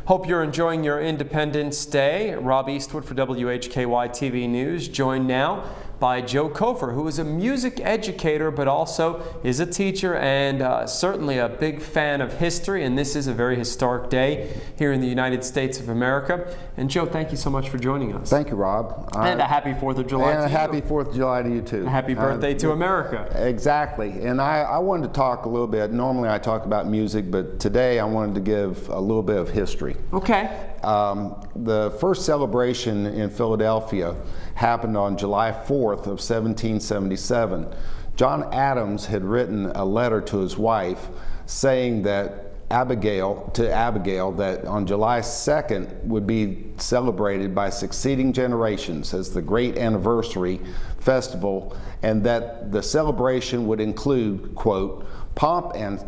Hope you're enjoying your Independence Day. Rob Eastwood for WHKY TV News, joined now by Joe Cofer, who is a music educator but also is a teacher and certainly a big fan of history, and this is a very historic day here in the United States of America. And Joe, thank you so much for joining us. Thank you, Rob. And a happy 4th of July to you. And a happy 4th of July to you too. A happy birthday to America. Exactly. And I wanted to talk a little bit. Normally I talk about music, but today I wanted to give a little bit of history. Okay. The first celebration in Philadelphia happened on July 4th of 1777. John Adams had written a letter to his wife saying that Abigail that on July 2nd would be celebrated by succeeding generations as the great anniversary festival, and that the celebration would include, quote, pomp and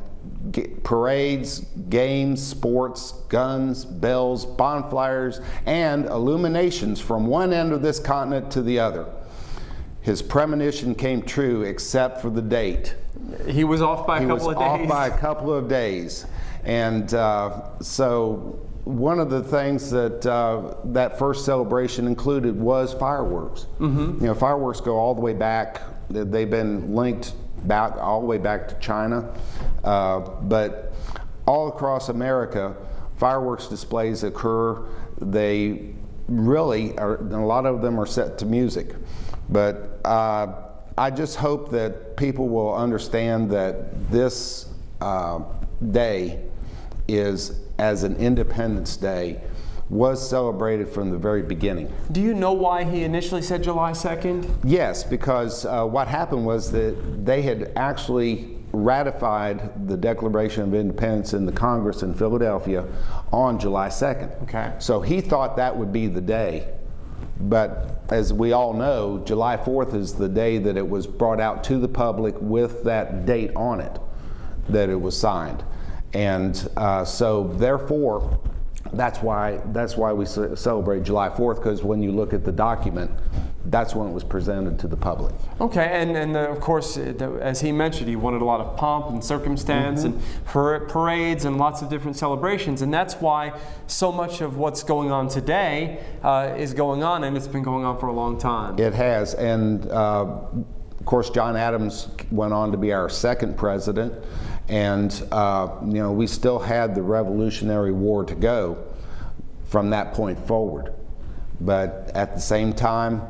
parades, games, sports, guns, bells, bonfires, and illuminations from one end of this continent to the other. His premonition came true except for the date. He was off by a couple of days. Off by a couple of days. And so one of the things that that first celebration included was fireworks. Mm-hmm. You know, fireworks go all the way back. They've been linked back all the way back to China, but all across America, fireworks displays occur. They really are, a lot of them are set to music. But I just hope that people will understand that this day is, as an Independence Day, was celebrated from the very beginning. Do you know why he initially said July 2nd? Yes, because what happened was that they had actually ratified the Declaration of Independence in the Congress in Philadelphia on July 2nd. Okay. So he thought that would be the day. But as we all know, July 4th is the day that it was brought out to the public with that date on it, that it was signed. And so therefore, that's why we celebrate July 4th, because when you look at the document, that's when it was presented to the public. Okay, and of course, as he mentioned, he wanted a lot of pomp and circumstance, mm-hmm. and parades and lots of different celebrations, and that's why so much of what's going on today is going on, and it's been going on for a long time. It has, and of course, John Adams went on to be our second president. And you know, we still had the Revolutionary War to go from that point forward. But at the same time,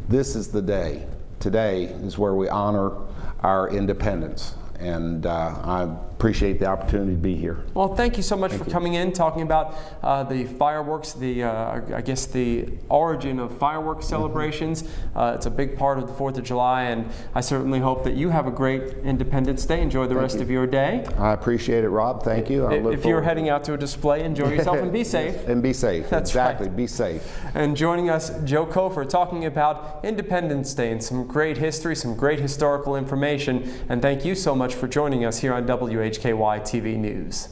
this is the day. Today is where we honor our independence. And I appreciate the opportunity to be here. Well, thank you so much for coming in, talking about the fireworks, I guess the origin of fireworks celebrations. Mm-hmm. It's a big part of the 4th of July, and I certainly hope that you have a great Independence Day. Enjoy the rest of your day. I appreciate it, Rob. Thank you. If you're heading out to a display, enjoy yourself and be safe. And be safe. That's exactly. Right. Be safe. And joining us, Joe Cofer, talking about Independence Day and some great history, some great historical information. And thank you so much for joining us here on WHKY TV News.